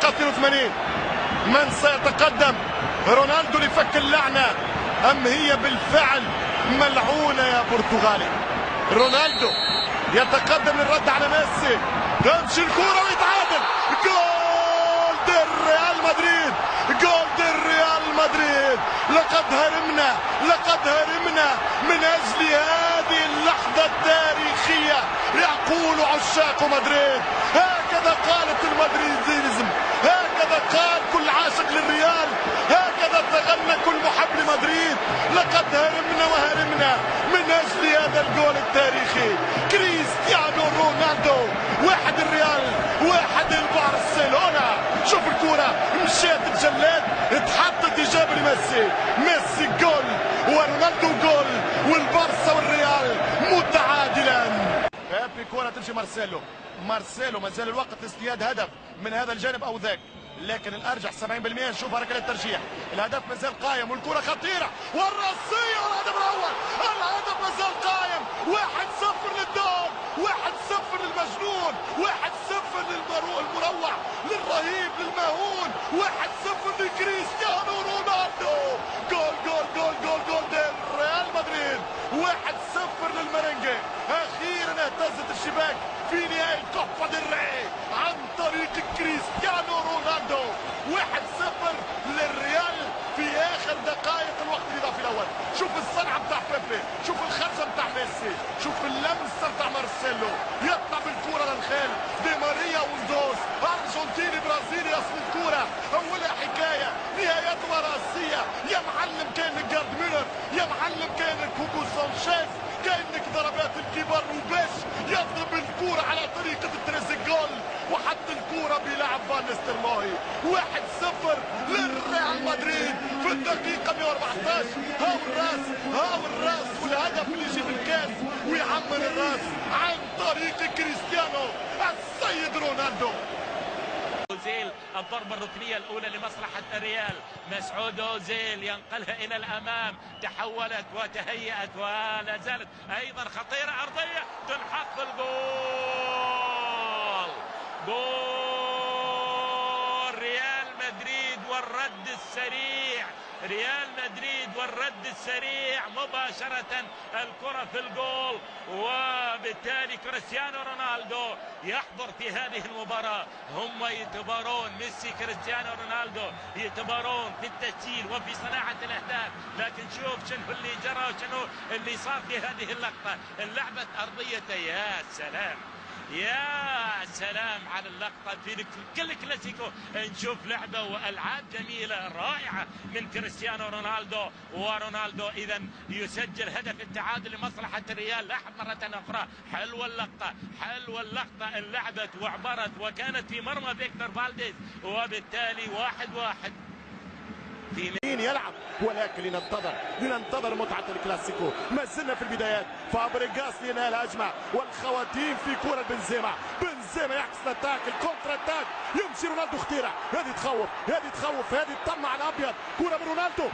الدقيقة 82. من سيتقدم؟ رونالدو لفك اللعنة أم هي بالفعل ملعونة يا برتغالي؟ رونالدو يتقدم للرد على ميسي، تمشي الكرة ويتعادل. جول دي ريال مدريد، جول دي ريال مدريد. لقد هرمنا من أجل هذه اللحظة التاريخية. يقول عشاق مدريد، هكذا قالت المدريديزم، هكذا قال كل عاشق للريال، هكذا تغنى كل محب لمدريد. لقد هرمنا من أجل هذا الجول التاريخي. كريستيانو رونالدو، واحد الريال واحد البرشلونة. شوف الكرة مشات الجلاد، اتحطت إجابة لميسي، ميسي جول ورونالدو جول، والبارسا والريال متعادلان. في كرة تمشي مارسيلو ما زال الوقت لاصطياد هدف من هذا الجانب او ذاك، لكن الارجح 70% نشوف ركله الترجيح. الهدف ما زال قايم والكره خطيره والراسيه والهدف الاول. الهدف ما زال قايم. 1-0 للدون، 1-0 للمجنون، 1-0 للمروع، للرهيب، للمهون. 1-0 لكريستيانو رونالدو. جول جول جول جول جول ريال مدريد. 1-0 للمرنجي. اخيرا اهتزت الشباك في نهائي الكوبا ديل ري عن طريق كريستيانو رونالدو. 1-0 للريال في اخر دقائق الوقت الاضافي الاول. شوف الصنعه بتاع بيبي، شوف الخرجه بتاع ميسي، شوف اللمسه بتاع مارسيلو، يطلع بالكوره للخيل. دي ماريا وندوز، ارجنتيني برازيلي اصل الكوره، اولها حكايه نهايتها راسيه. يا معلم كانك جارد ميلر، يا معلم كانك هوجو سانشيز، كانك ضربات الكبار. وباش يضرب الكوره على طريقه التريزيجول وحط الكوره بيلعب فان نيستلروي. 1-0 للريال مدريد في الدقيقه 114. هاو الراس والهدف اللي يجيب الكاس ويعمر الراس عن طريق كريستيانو السيد رونالدو. أوزيل الضربة الركنية الأولى لمصلحة الريال. مسعود أوزيل ينقلها إلى الأمام، تحولت وتهيأت ولا زالت أيضا خطيرة عرضية تنحط بالجول. جول ريال مدريد والرد السريع، ريال مدريد والرد السريع مباشرة. الكرة في الجول، وبالتالي كريستيانو رونالدو يحضر في هذه المباراة. هم يتبارون، ميسي كريستيانو رونالدو يتبارون في التسجيل وفي صناعة الأهداف. لكن شوف شنو اللي جرى وشنو اللي صار في هذه اللقطة. اللعبة أرضية، يا سلام يا سلام على اللقطة. في كل كلاسيكو نشوف لعبة وألعاب جميلة رائعة من كريستيانو رونالدو. ورونالدو إذا يسجل هدف التعادل لمصلحة الريال. لاحظ مرة أخرى، حلوة اللقطة، حلوة اللقطة. انلعبت وعبرت وكانت في مرمى فيكتور فالديز، وبالتالي 1-1. مين يلعب، ولكن لننتظر متعة الكلاسيكو. ما زلنا في البدايات. فابريغاس لينهي الهجمة والخواتيم في كرة بنزيما يعكس الاتاك، الكونتر اتاك. يمشي رونالدو خطيرة، هذه تخوف، هذه تطمع على الابيض. كرة من رونالدو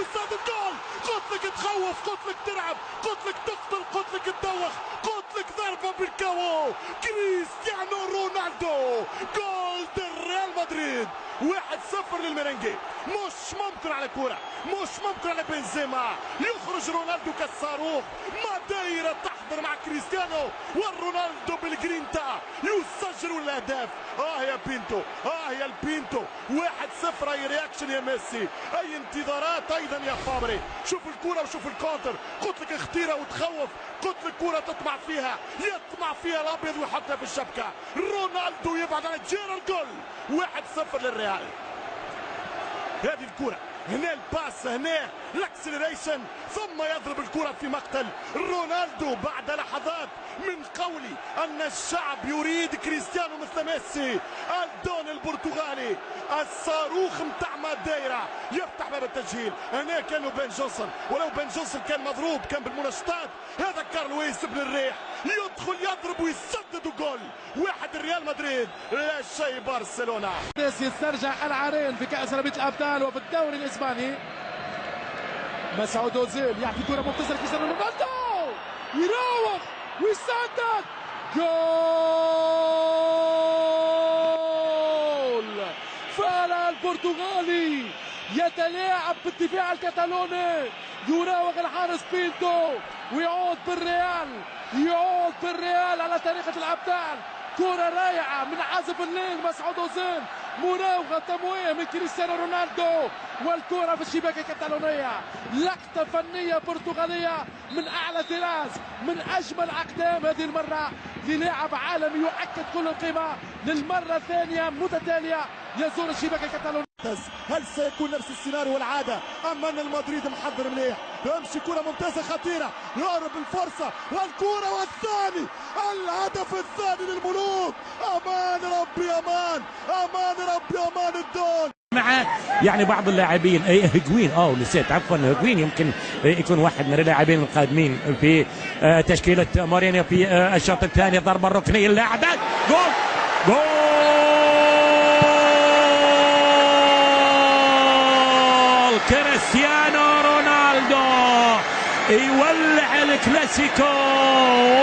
يصاد الجول. قلت لك تخوف، قلت لك تلعب، قلت لك تقتل، قلت لك تدوخ، قلت لك ضربة بالكاو. كريستيانو رونالدو جول ريال مدريد. 1-0 للميرينجي. مش ممكن على كرة، مش ممكن على بنزيما. يخرج رونالدو كالصاروخ. ماديرا تحضر مع كريستيانو، والرونالدو بالجرينتا يسجل الاهداف. يا بينتو، يا البينتو. 1-0. اي رياكشن يا ميسي، اي انتظارات ايضا يا فابري. شوف الكرة وشوف الكونتر. قلت لك خطيرة وتخوف، قلت لك كرة تطمع فيها، يطمع فيها الابيض ويحطها في الشبكة. رونالدو يبعد عن جيرارد. جول 1-0 للريال. هذه الكرة، هنا الباس، هنا الاكسلريشن، ثم يضرب الكرة في مقتل رونالدو بعد لحظات من قولي أن الشعب يريد كريستيانو مثل ميسي. الدون البرتغالي، الصاروخ متاع ماديرا يفتح باب التسجيل. هنا كانوا بن جونسون، ولو بن جونسون كان مضروب كان بالمنشطات. هذا كارلويس بن الريح يدخل يضرب ويسدد جول. 1 ريال مدريد لا شيء برشلونة. ميسي يسترجع العارين في كأس رابطة الأبطال وفي الدوري الإسباني. مسعود أوزيل يعطي كرة ممتازة لكريستيانو رونالدو، يراوغ ويسدد. جول فعلا البرتغالي يتلاعب بالدفاع الكتالوني، يراوغ الحارس بينتو ويعود بالريال على طريقة الأبطال. كرة رائعة من عازف الليل مسعود أوزيل، مراوغة تمويه من كريستيانو رونالدو، والكرة في الشباك الكتالونية. لقطة فنية برتغالية من أعلى طراز، من أجمل أقدام هذه المرة للاعب عالمي يؤكد كل القيمة للمرة الثانية متتالية يزور الشباك الكتالوني. هل سيكون نفس السيناريو والعادة أم أن المدريد محضر مليح؟ تمشي كرة ممتازة خطيرة، يقرب الفرصة والكرة والثاني، الهدف الثاني للملوك. أمان ربي أمان، أمان ربي أمان الدون. مع يعني بعض اللاعبين هجوين نسيت عفوا هجوين يمكن يكون واحد من اللاعبين القادمين في تشكيلة مورينيو في الشوط الثاني. ضربة ركنية اللاعبات، جول كريستيانو رونالدو يولع الكلاسيكو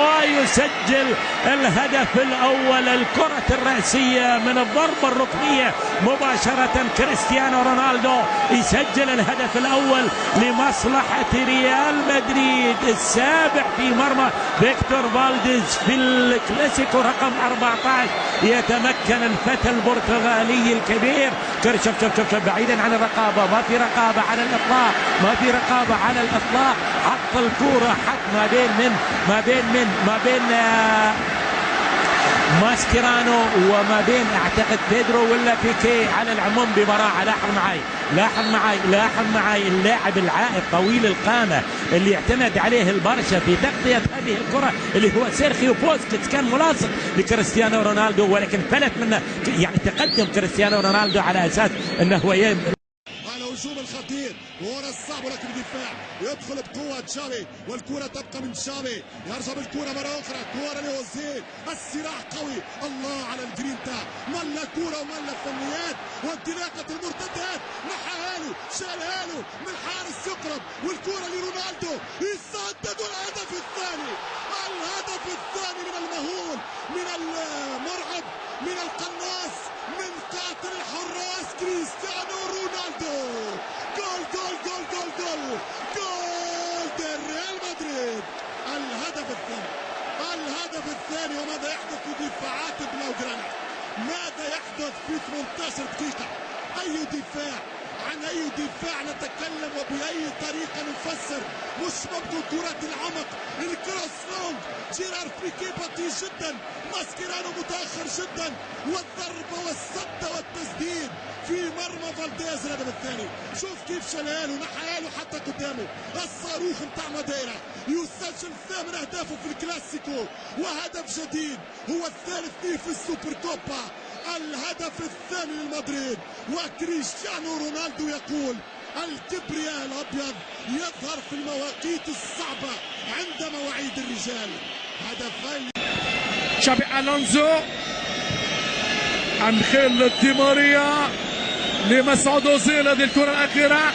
ويسجل الهدف الأول. الكرة الرأسية من الضربة الركنية مباشرة كريستيانو رونالدو يسجل الهدف الأول لمصلحة ريال مدريد، السابع في مرمى فيكتور فالديز في الكلاسيكو رقم 14. يتمكن الفتى البرتغالي الكبير شوف بعيدا عن الرقابة، ما في رقابة على الإطلاق، ما في رقابة على الإطلاق. حط الكرة، حط ما بين ماسكيرانو وما بين اعتقد بيدرو ولا بيكي على العموم ببراعة. لاحظ معي اللاعب العائق طويل القامة اللي اعتمد عليه البرشا في تغطية هذه الكرة اللي هو سيرخيو بوسكيتس، كان ملاصق لكريستيانو رونالدو ولكن فلت منه، يعني تقدم كريستيانو رونالدو على اساس انه هو الهجوم الخطير ورا الصعب ولكن الدفاع يدخل بقوة تشافي والكرة تبقى من تشافي، يرجع بالكرة مرة أخرى، كرة لأوزيل، الصراع قوي. الله على الجرينتا، ملا كرة وملا فنيات وانطلاقة المرتدات، نحاها شالها له من حارس يقرب، والكرة لرونالدو يسدد الهدف الثاني من المهول، من المرعب، من القناص، من قاتل الحراس كريستيانو رونالدو. جول جول جول جول جول جول ريال مدريد. الهدف الثاني. وماذا يحدث في دفاعات بلاوغرانا؟ ماذا يحدث في 18 دقيقة؟ أي دفاع؟ عن أي دفاع نتكلم وبأي طريقة نفسر؟ مش ممكن كرات العمق، الكروس لونج، جيرار بيكي بطيء جدا، ماسكيرانو متأخر جدا، والضربة والصدة والتسديد في مرمى فالديز. الهدف الثاني شوف كيف شلاله نحاله حتى قدامه، الصاروخ نتاع ماديرا يسجل 8 أهدافه في الكلاسيكو، وهدف جديد هو الثالث ليه في السوبر كوبا. الهدف الثاني للمدريد، وكريستيانو رونالدو يقول الكبرياء الأبيض يظهر في المواقيت الصعبة عند مواعيد الرجال. هدفين تشابي ألونزو، أنخيل دي ماريا لمسعود أوزيل، هذه الكرة الأخيرة،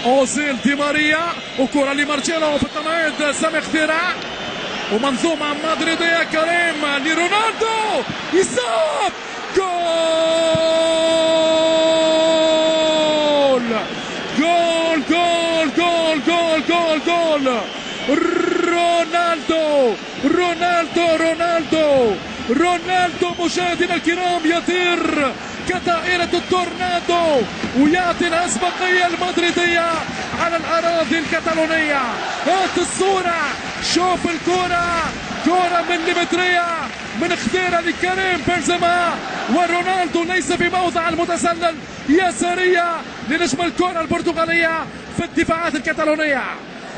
أوزيل دي ماريا وكرة لمارتينو في التمريض، سامي اختراع ومنظومة مدريدية. كريم لرونالدو يصاب، جول جول جول جول جول جول جول رونالدو رونالدو رونالدو رونالدو. مشاهدينا الكرام يطير كطائرة التورنادو ويعطي الأسبقية المدريدية على الأراضي الكتالونية. هات الصورة، شوف الكرة، كرة مليمترية من خطيرة لكريم بنزيما، ورونالدو ليس في موضع المتسلل، يسارية لنجم الكرة البرتغالية في الدفاعات الكتالونية.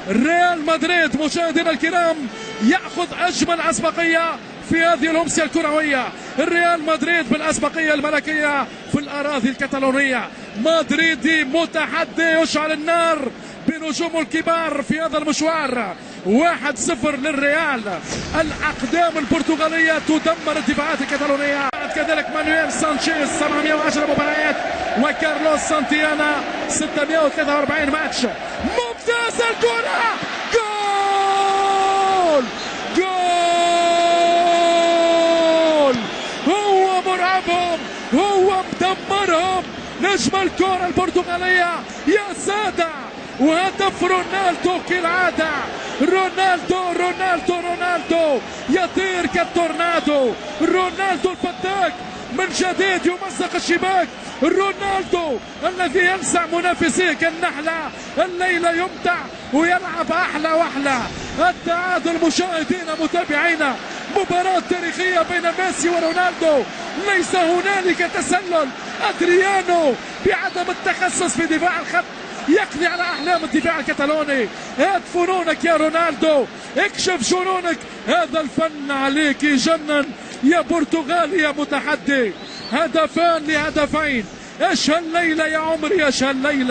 ريال مدريد مشاهدينا الكرام يأخذ أجمل أسبقية في هذه الأمسية الكروية. الريال مدريد بالأسبقية الملكية في الأراضي الكتالونية. مدريدي متحدي يشعل النار بنجومه الكبار في هذا المشوار. 1-0 للريال. الأقدام البرتغالية تدمر الدفاعات الكتالونية. كذلك مانويل سانشيز 710 مباريات، وكارلوس سانتيانا 643 ماتش. ممتاز الكرة، جول جول. هو مرعبهم، هو مدمر دمرهم نجم الكرة البرتغالية يا سادة. وهدف رونالدو كالعادة، رونالدو يطير كالتورنادو، رونالدو الفتاك من جديد يمزق الشباك، رونالدو الذي يلسع منافسيه كالنحلة، الليلة يمتع ويلعب أحلى وأحلى. التعادل مشاهدينا متابعينا، مباراة تاريخية بين ميسي ورونالدو، ليس هنالك تسلل. أدريانو بعدم التخصص في دفاع الخط يقضي على أحلام الدفاع الكتالوني. هات فنونك يا رونالدو، اكشف جنونك، هذا الفن عليك يجنن يا برتغالي يا متحدي. هدفان لهدفين، ايش هالليلة يا عمري، ايش هالليلة.